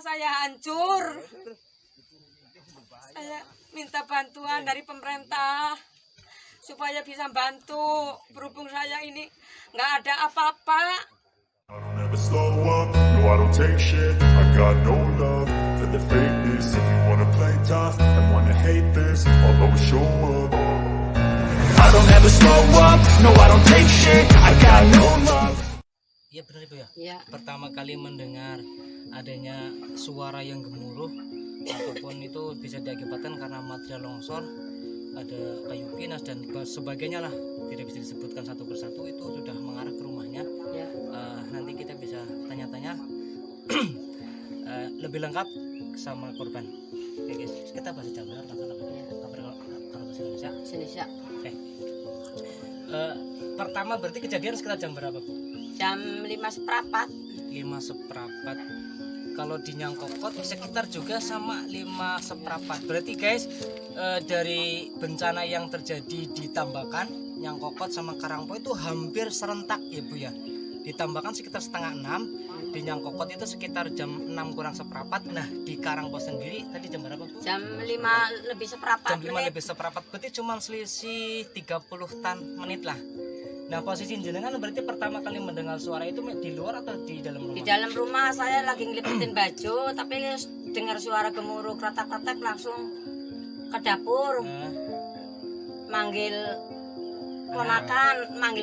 saya hancur. Saya minta bantuan dari pemerintah supaya bisa bantu. Berhubung saya ini nggak ada apa-apa. I don't ever slow up, no I don't take shit. I got no love for the fakeness. If you wanna play tough and wanna hate this, I'll always show up. I don't ever slow up, no I don't take shit. I got no love. Iya benar Ibu ya? Iya. Pertama kali mendengar adanya suara yang gemuruh ataupun itu bisa diakibatkan karena material longsor, ada kayu pinas dan sebagainya lah, tidak bisa disebutkan satu persatu, itu sudah mengarah ke rumahnya. Ya. Nanti kita bisa tanya-tanya lebih lengkap sama korban. Oke guys, kita bahas Jawa Barat langsung kalau bahasa Indonesia. Indonesia. Oke. Pertama berarti kejadian sekitar jam berapa Bu? Jam 5:15. 5:15. Kalau di Nyangkokot sekitar juga sama 5:15. Berarti guys, dari bencana yang terjadi di Tambakan, Nyangkokot sama Karangpo itu hampir serentak ya Bu ya. Di Tambakan sekitar setengah 6, di Nyangkokot itu sekitar jam 6 kurang seperempat. Nah di Karangpo sendiri tadi jam berapa Bu? Jam 5 lebih seperempat Jam 5 menit. lebih seperempat, berarti cuma selisih 30 menit lah. Nah posisi jenengan berarti pertama kali mendengar suara itu di luar atau di dalam rumah? Di dalam rumah saya lagi ngelipetin baju, tapi dengar suara gemuruh kretak-kretak langsung ke dapur. Manggil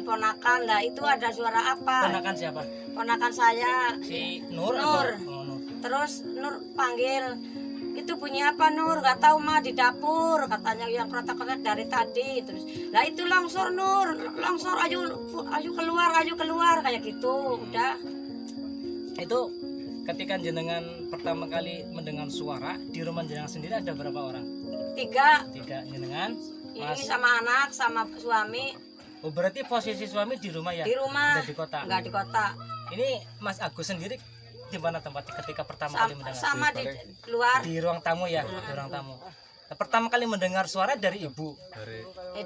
ponakan. Lah itu ada suara apa? Ponakan siapa? Ponakan saya. Si Nur. Nur. Atau? Oh, Nur. Terus Nur panggil, itu bunyi apa Nur? Gak tahu mah, di dapur katanya yang kretak-kretak dari tadi. Terus lah itu longsor Nur, longsor, ayo keluar kayak gitu. Udah. Itu ketika jenengan pertama kali mendengar suara di rumah jenengan sendiri ada berapa orang? 3. Jenengan, Ini Mas. sama anak, sama suami. Oh berarti posisi suami di rumah ya? Di rumah. Nggak di kota. Nggak di kota. Ini Mas Agus sendiri di mana tempatnya ketika pertama kali mendengar? Sama di luar. Di ruang tamu ya, di ruang tamu. Nah, pertama kali mendengar suara dari ibu.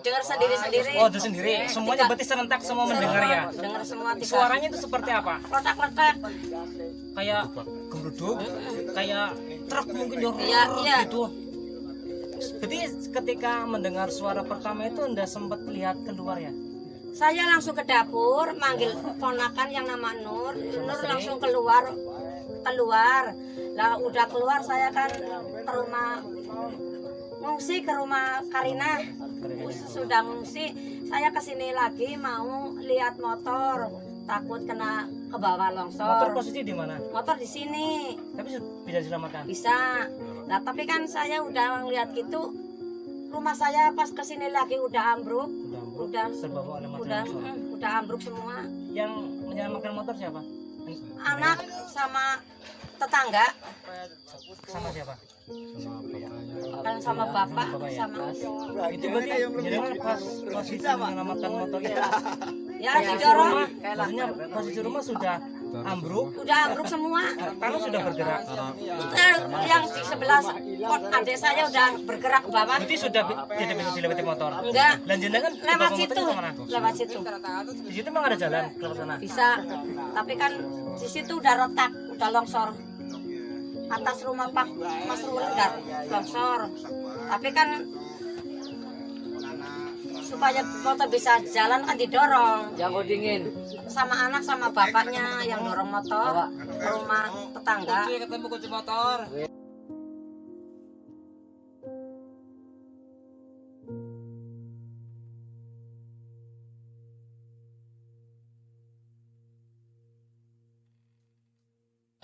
Dengar sendiri-sendiri. Oh, itu sendiri. Semuanya berarti serentak semua mendengar ya. Dengar semua. Suaranya itu seperti apa? Kretak-kretak. Kayak geruduk, kayak truk mungkin dong. Iya. Gitu. Jadi ketika mendengar suara pertama itu Anda sempat lihat keluar ya? Saya langsung ke dapur, manggil ponakan yang nama Nur. Nur langsung keluar. Lah udah keluar saya kan ke rumah, ngungsi ke rumah Karina. Sudah ngungsi, saya kesini lagi mau lihat motor, takut kena ke bawah longsor. Motor posisi di mana? Motor di sini. Tapi bisa diselamatkan. Bisa. Nah tapi kan saya udah ngeliat gitu, rumah saya pas kesini lagi udah ambruk. Udah terbawa oleh material longsor. udah ambruk semua. Yang menyelamatkan motor siapa? Anak sama tetangga, Sama siapa? kan sama bapak, ya? sama Itu berarti jenengan pas posisi menyelamatkan motor itu ya didorong. maksudnya posisi rumah sudah ambruk, Udah ambruk semua. tanah sudah bergerak. Yang di sebelah pot adik saya udah bergerak ke bawah. Berarti sudah tidak bisa dilewati motor. Enggak. Dan jenengan Lewat bawa situ, motornya kemana? lewat situ. Di situ memang ada jalan ke sana. Bisa. Tapi kan di situ udah retak, udah longsor. Atas rumah Pak Mas Ruli udah longsor. Tapi kan supaya motor bisa jalan kan didorong. Jago dingin. Sama anak sama bapaknya yang dorong motor ke rumah tetangga. Ketemu kunci motor.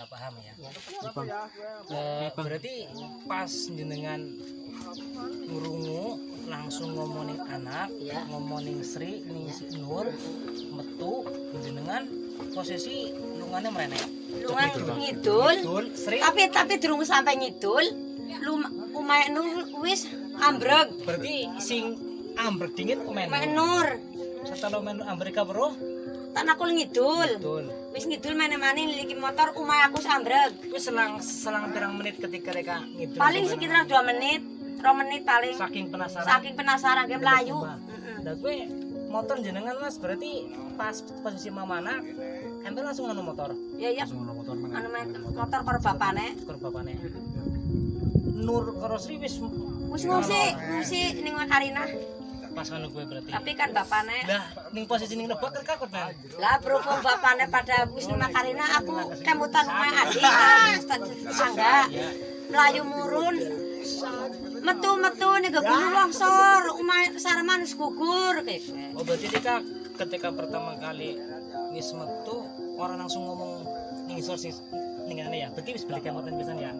Tak paham ya. Berarti pas jenengan ngurungu langsung ngomongin anak, Ya. ngomongin Sri, ning si Nur, metu jenengan posisi lungannya merenek. Lungan ngidul. Betul, Sri. Tapi durung sampai ngidul. Umay Nur wis ambrek. Berarti sing ambrek dingin Umay umen. Nur. Setelah umen ambrek bro. Tak aku ngidul. Betul. Wis ngidul mana-mana niliki motor umay aku sambrek. Wis selang pirang menit ketika mereka ngidul. Paling sekitar 2 menit, 2 menit paling. Saking penasaran. Saking penasaran dia melayu. Nah gue motor jenengan Mas berarti pas posisi mamana ente langsung ngono motor Ya anu main motor karo bapane. karo bapane. Nur karo Sri wis Ngungsi ning Makarina. pas ngono gue berarti. Tapi kan bapane Lah ning posisi ning lebak kakot kan. lah berhubung bapane pada wis ning Makarina, aku kemutan omahe adik tangga. Melayu murun. Metu nih gunung longsor, omahe Sarman wis gugur kayak. Oh berarti ketika pertama kali wis metu orang langsung ngomong ning isor sing ning ngene ya. Berarti wis balik kemutan pisan ya.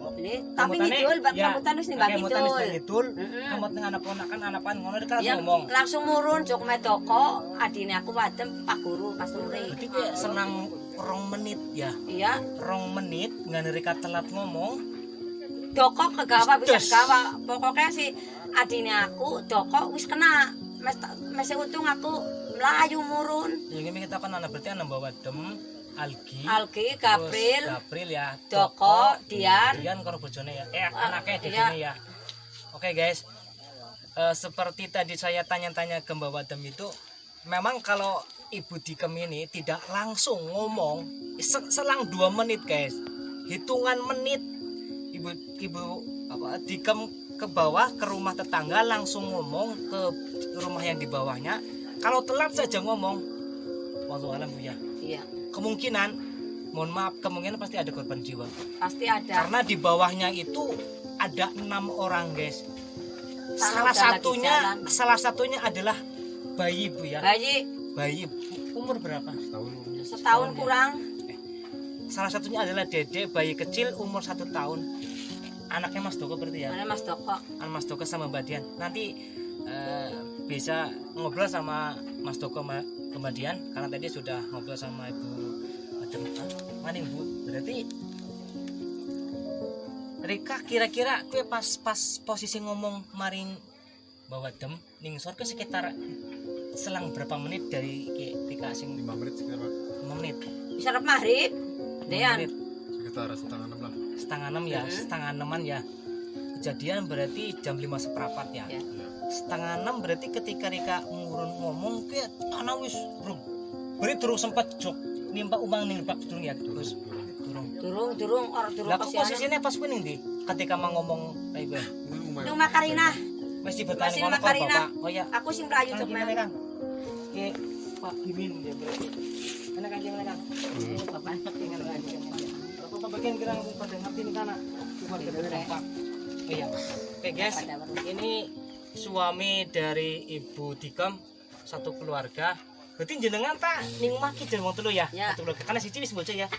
Tapi ngidul kemutan wis ning kemutan wis ngidul. ngidul. Kemut ning anak-anakan ngono kan Ya ngomong. langsung murun jok medoko, adine aku wadem Pak Guru pas sore. Berarti gue senang 2 menit ya. Iya, 2 menit nggak nerika telat ngomong. doko kegawa bisa Des. gawa. Pokoknya si adine aku doko wis kena. Masih untung aku melayu murun. Ya gini kita kan anak berarti anak bawa dem Algi, Algi, terus Gabriel, ya, Doko, Dian. karo bojone ya. Anaknya di iya. sini ya. Oke guys. Seperti tadi saya tanya-tanya ke Mbak Wadem itu, memang kalau Ibu Dikem ini tidak langsung ngomong, selang 2 menit guys. Hitungan menit Ibu Dikem ke bawah ke rumah tetangga langsung ngomong ke rumah yang di bawahnya. Kalau telat saja ngomong, wallahu alam Bu ya. Iya, Kemungkinan, mohon maaf, kemungkinan pasti ada korban jiwa. pasti ada. Karena di bawahnya itu ada 6 orang guys. Karena udah Salah satunya adalah bayi Bu ya. Bayi Umur berapa? setahun kurang. Salah satunya adalah Dede, bayi kecil umur 1 tahun. Anaknya Mas Doko berarti ya. Mana Mas Doko? Mas Doko sama Mbak Dian. Nanti bisa ngobrol sama Mas Doko ke Mbak Dian karena tadi sudah ngobrol sama Ibu Wadem. Mana Bu? Berarti Rika kira-kira kue pas posisi ngomong maring Mbak Wadem ning sor ke sekitar selang berapa menit dari Rika sing 5 menit sekitar, Pak. 5 menit. Bisa maghrib. 5 Dean. menit. Sekitar setengah 6 lah. Setengah 6 ya, setengah 6-an ya. Kejadian berarti jam 5:15 ya. Ya. Setengah 6 berarti ketika Rika ngurun ngomong ke tanah wis bro. Beri durung sempat jok nimpa umang ning Pak durung ya terus durung. Orang durung Lah kok kasihan. posisinya pas kuwi ndi ketika mau ngomong kayak gue. Nung Makarina. Mesti bertanya Masih ngono kok Makarina. Bapak. Oh ya. Aku sing melayu jok Gimana men. Kang? Ke Pak Gimin ya berarti. Mana Kang gimana Kang? Bapak tinggal lagi. Bapak bagian kira pada ngerti nih kana. Cuma berdampak. Oh iya. Oke guys, ini suami dari Ibu Dikem, satu keluarga. Berarti jenengan tak ning omah ki jeneng wong telu ya? Ya. Satu keluarga. Karena siji wis bocah ya.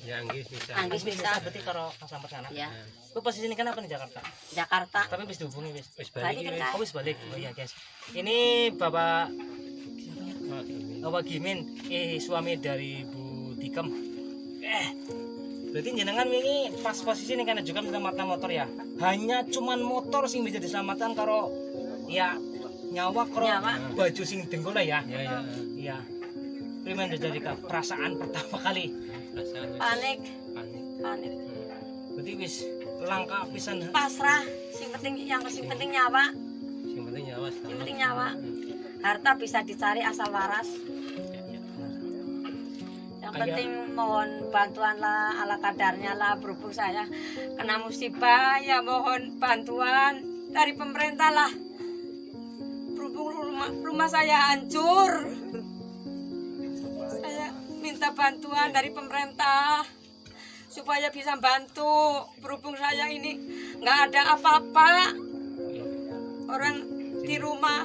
Ya, nggih bisa. Anggis bisa. Berarti karo Kang Slamet kana. Ya, Lu posisi ini kenapa di Jakarta? Jakarta. Tapi wis dihubungi wis. Balik kan, Kak? Oh, wis balik. Oh iya guys. Ini Bapak Gimin, suami dari Ibu Dikem. Berarti jenengan ini pas posisi ini kan juga menyelamatkan motor ya. Hanya cuman motor sing bisa diselamatkan karo ya nyawa karo baju sing dengkula ya. Iya. Iya. Primen jadi perasaan pertama kali. Panik. Berarti wis langka pisan. Pasrah. Yang penting nyawa. Yang penting nyawa. Harta bisa dicari asal waras. Yang penting mohon bantuan lah, ala kadarnya lah. Berhubung saya kena musibah, ya mohon bantuan dari pemerintah lah. Berhubung rumah saya hancur, saya minta bantuan dari pemerintah supaya bisa bantu. Berhubung saya ini nggak ada apa-apa, orang di rumah.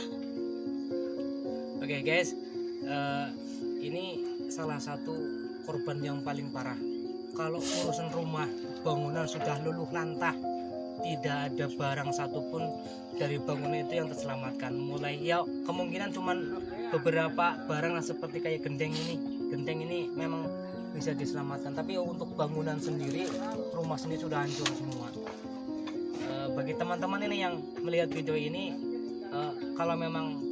Oke guys, ini salah satu korban yang paling parah. Kalau urusan rumah, bangunan sudah luluh lantah, tidak ada barang satupun dari bangunan itu yang terselamatkan. Mulai ya kemungkinan cuman beberapa barang lah seperti kayak genteng ini memang bisa diselamatkan. Tapi untuk bangunan sendiri, rumah sendiri sudah hancur semua. Bagi teman-teman ini yang melihat video ini, kalau memang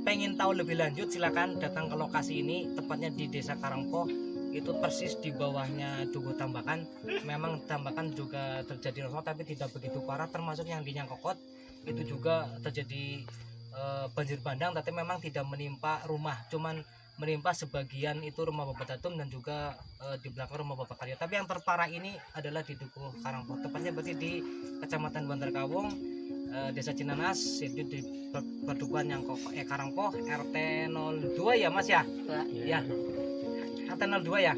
pengen tahu lebih lanjut silakan datang ke lokasi ini, tepatnya di Desa Karangpoh, itu persis di bawahnya Dukuh Tambakan. Memang Tambakan juga terjadi longsor tapi tidak begitu parah, termasuk yang di Nyangkokot itu juga terjadi banjir bandang, tapi memang tidak menimpa rumah, cuman menimpa sebagian itu rumah Bapak Tatum dan juga di belakang rumah Bapak Karyo. Tapi yang terparah ini adalah di Dukuh Karangpoh, tepatnya berarti di Kecamatan Bantar Kawung, Desa Cinanas, itu di Padukuhan yang Karangpoh, RT 02 ya Mas ya? Ya. RT 02 ya?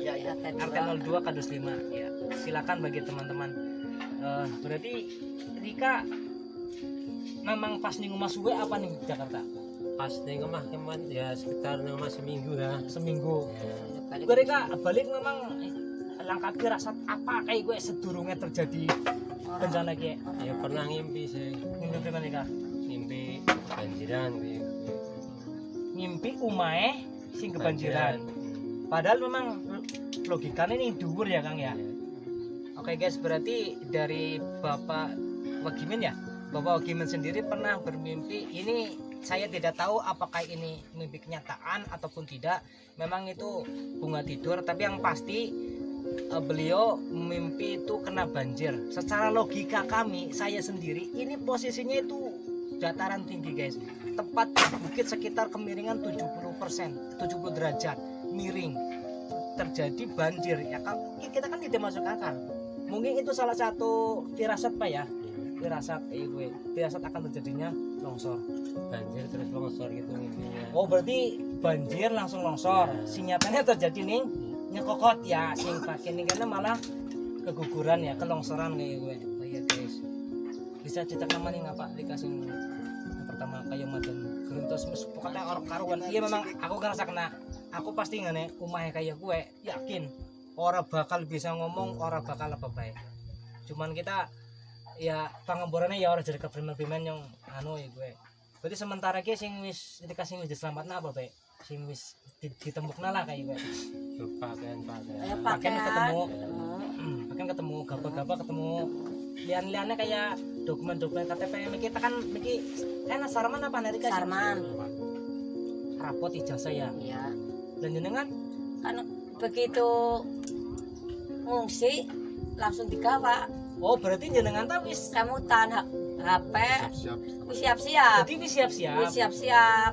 RT 02 Kadus 5 ya. Silakan bagi teman-teman. Berarti Rika memang pas nih ngomah suwe apa nih di Jakarta? Pas nih kemah ya sekitar nama seminggu ya. Seminggu. Ya. Gue Rika balik memang langkapi rasa apa kayak gue sedurungnya terjadi bencana kayak. Ya pernah ngimpi sih. Ngimpi apa Rika? Ngimpi banjiran gitu. Ngimpi umae sing kebanjiran. Padahal memang logikanya ini dhuwur ya Kang ya. Oke guys, berarti dari Bapak Wagimin ya, Bapak Wagimin sendiri pernah bermimpi. Ini saya tidak tahu apakah ini mimpi kenyataan ataupun tidak. Memang itu bunga tidur, tapi yang pasti beliau mimpi itu kena banjir. Secara logika kami, saya sendiri, ini posisinya itu dataran tinggi guys. Tepat di bukit sekitar kemiringan 70%, 70 derajat miring. Terjadi banjir ya kan, kita kan tidak masuk akal. Mungkin itu salah satu firasat Pak ya, firasat akan terjadinya longsor. Banjir terus longsor gitu mimpinya. Oh berarti banjir langsung longsor. Sinyatanya terjadi nih nyekokot ya, sing pakai nih karena malah keguguran ya, kelongsoran kayak gue. Oh iya guys, bisa cetak nama nih nggak Pak? Dikasih yang pertama kayak madan geruntos pokoknya orang karuan. Iya memang aku ngerasa kena. Aku pasti ngene umahnya kayak gue, yakin orang bakal bisa ngomong, orang bakal apa baik. Cuman kita ya pangemborannya ya orang jadi keprimen-primen yang anu ya gue. Berarti sementara ki sing wis dikasih wis diselamatna apa baik? Sing wis ditembukna lah kayak gue. Pakaian. Pakaian ketemu. Pakaian ketemu, gaba-gaba ketemu. Lian-liannya kayak dokumen-dokumen KTP kita kan miki Sarman apa Narika? Sarman. Rapot ijazah ya. Iya. Dan jenengan Kan begitu ngungsi langsung digawa. oh berarti jenengan tahu wis Kemutan HP Siap. wis siap-siap. berarti wis siap-siap. Wis siap-siap.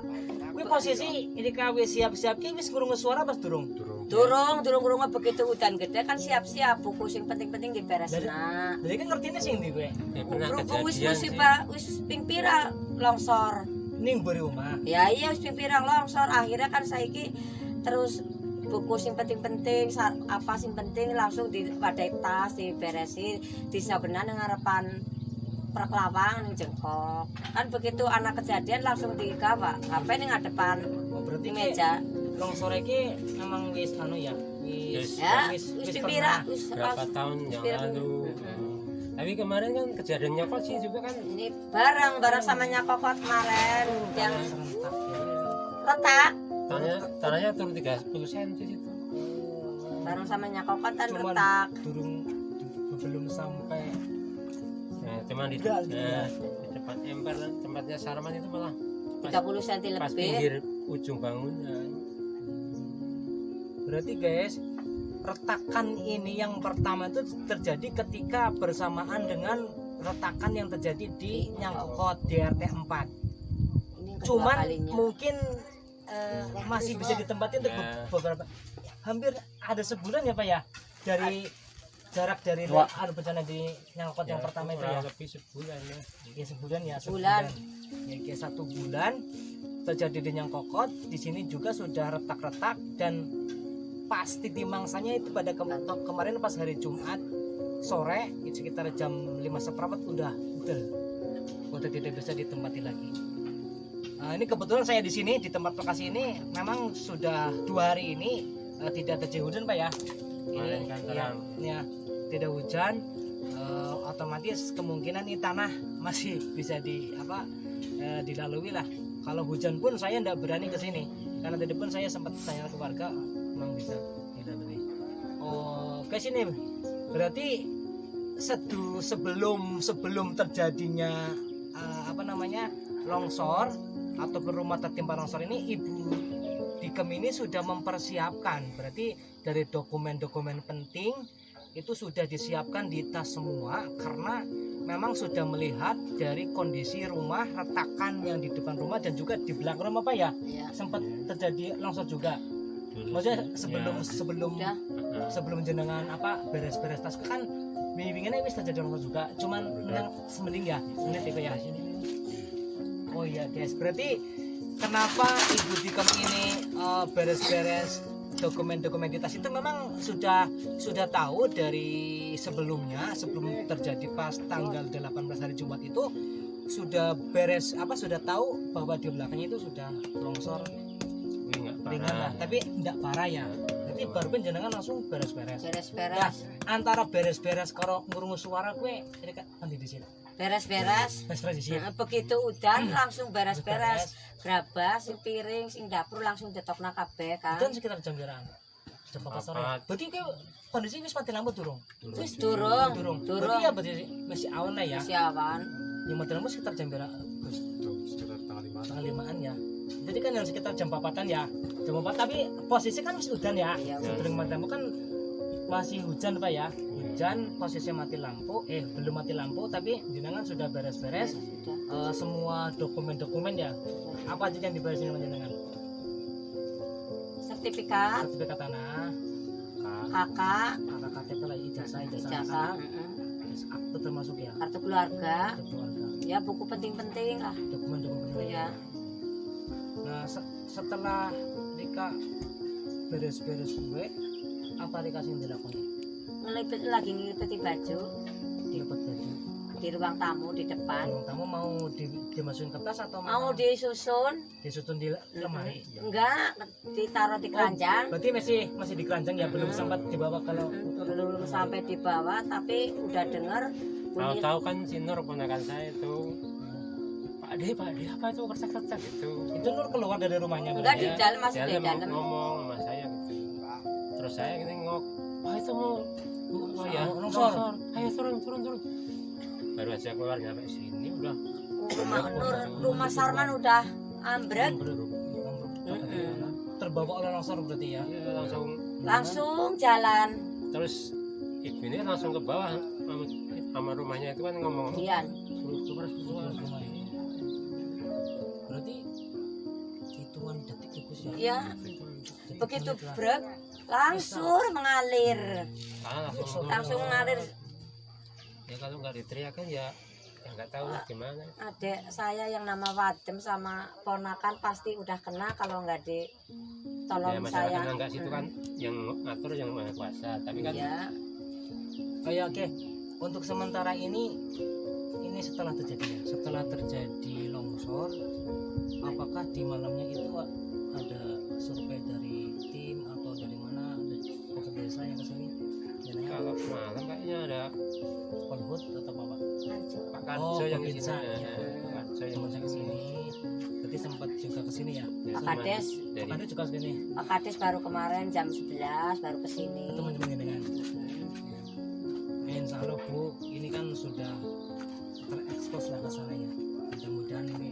Kuwi posisi ini wis siap-siap ki wis ngurung suara pas durung. Durung begitu hutan gede kan siap-siap buku sing penting-penting diberesna. Jadi kan ngertine sing ndi kowe? Ya pernah Berhubung wis kejadian sih. Pak, wis ping pira longsor. Ning bari omah. Ya iya wis ping pira longsor. Akhirnya kan saiki terus buku sing penting-penting apa sing penting langsung diwadai tas diberesi disabenan nang ngarepan perkelawang ning jengkok. Kan begitu anak kejadian langsung digawa. HP ning ngadepan Oh berarti di ki meja. longsor iki memang wis anu ya. Wis Ya, wis wis wis pira, pernah. wis Berapa tahun yang Pira. lalu. Tapi kemarin kan kejadiannya kok sih juga kan Ini bareng sama nyakokot kemarin yang serentak ya. retak. tanahnya turun 30 cm situ. Bareng sama nyakokot kan Cuman retak. belum sampai Nah, cuman di Udah, tempat emper tempatnya Sarman itu malah 30 cm pas lebih. pinggir ujung bangunan. berarti guys retakan ini yang pertama itu terjadi ketika bersamaan dengan retakan yang terjadi di Nyangkokot di RT 4. Ini yang kedua Cuman kalinya. mungkin masih bisa ditempatin untuk Ya. beberapa hampir ada sebulan ya Pak ya dari jarak dari ada bencana di Nyangkokot yang pertama itu ya. Lebih sebulan ya. Ya sebulan ya Sebulan. Ya kayak 1 bulan terjadi di Nyangkokot. Di sini juga sudah retak-retak dan pasti timangsanya itu pada kemarin pas hari Jumat sore sekitar jam 5:15 udah tidak bisa ditempati lagi. Ini kebetulan saya di sini di tempat lokasi ini memang sudah 2 hari ini tidak terjadi hujan Pak ya. Kemarin kan terang. Ya, tidak hujan. Otomatis kemungkinan ini tanah masih bisa dilalui lah. Kalau hujan pun saya tidak berani ke sini karena tadi pun saya sempat tanya ke warga memang bisa dilalui. Oh, ke sini berarti sebelum terjadinya longsor ataupun rumah tertimpa longsor ini Ibu Dikem ini sudah mempersiapkan, berarti dari dokumen-dokumen penting itu sudah disiapkan di tas semua karena memang sudah melihat dari kondisi rumah retakan yang di depan rumah dan juga di belakang rumah Pak ya Iya. sempat terjadi longsor juga. Maksudnya sebelum Udah. sebelum jenengan beres-beres tas kan wingi-wingine wis terjadi longsor juga. Cuman menang semending ya, menit itu ya. Oh iya guys, berarti kenapa Ibu Dikom ini beres-beres dokumen-dokumen di tas itu memang sudah tahu dari sebelumnya, sebelum terjadi pas tanggal 18 hari Jumat itu sudah sudah tahu bahwa di belakangnya itu sudah longsor ringan lah, tapi tidak parah ya. Jadi baru jenengan langsung beres-beres. Beres-beres. Antara beres-beres karo ngurungu suara gue ini kan di sini. Beres-beres. Beres-beres di sini. Nah, begitu udan langsung beres-beres. Grabas, sing piring, sing dapur langsung detokna kabeh kan. Dan sekitar jam berapa? Jam 4 sore. Berarti ke kondisi wis mati lampu durung. Wis durung. Berarti ya berarti masih awan lah ya. Masih awan. Yang mati lampu sekitar jam berapa? Sekitar tengah 5-an ya. Jadi kan yang sekitar jam 4-an ya. Jam 4 tapi posisi kan masih hujan ya. Iya, Sebelum mati lampu kan masih hujan Pak ya. Hujan, posisinya mati lampu, belum mati lampu tapi jenengan sudah beres-beres semua dokumen-dokumen ya. Apa aja yang diberesin sama jenengan? Sertifikat, Sertifikat tanah, kakak, KTP lah, ijazah ijazah, terus akte termasuk ya. kartu keluarga, Akte keluarga, ya buku penting-penting lah. dokumen-dokumen penting. Ya. Nah setelah Rika beres-beres gue, apa Rika sih yang dilakukan? Ngelipeti baju Dapat baju. di ruang tamu di depan. Ruang tamu mau dimasukin kertas atau Mau disusun? disutun di lemari? Enggak, ditaruh di keranjang. Berarti masih di keranjang ya, belum sempat dibawa kalau Belum sampai di bawah, tapi udah dengar bunyi. Tahu kan si Nur ponakan saya itu. Pak De apa itu kertas-kertas itu? itu Nur keluar dari rumahnya. Enggak berarti di ya? dalam, masih di Dia dalam. ngomong sama saya gitu. Terus saya nengok, wah itu mau ya Longsor. Ayo turun. Baru aja keluar nyampe sini udah. Rumah Sarman udah ambrek. Terbawa oleh longsor berarti ya. Ya, Langsung jalan. terus ibu ini langsung ke bawah sama rumahnya itu kan ngomong Dian. keluar. Berarti hitungan detik itu sih. Ya, begitu brek langsung mengalir. Langsung mengalir. Ya kalau nggak diteriakan ya nggak tahu lah gimana. Adik saya yang nama Wadem sama ponakan pasti udah kena kalau nggak ditolong Ya masalah saya. kan nggak situ kan yang ngatur yang maha kuasa. Tapi kan Ya, Oke. Untuk sementara ini setelah terjadi longsor, apakah di malamnya itu ada survei dari tim atau dari mana, ada pekerja desa yang kesini? kalau malam kayaknya ada Polhut atau apa? Pak Karjo yang di Pemirsa, sini. ya. Pak Karjo yang Teman saya kesini, berarti sempat juga kesini ya. Pak Kades. Dari Ada juga kesini, Pak Kades baru kemarin jam 11 baru kesini. teman-teman dengan. Insya Allah Bu, ini kan sudah terekspos lah ke sana ya. Mudah-mudahan ini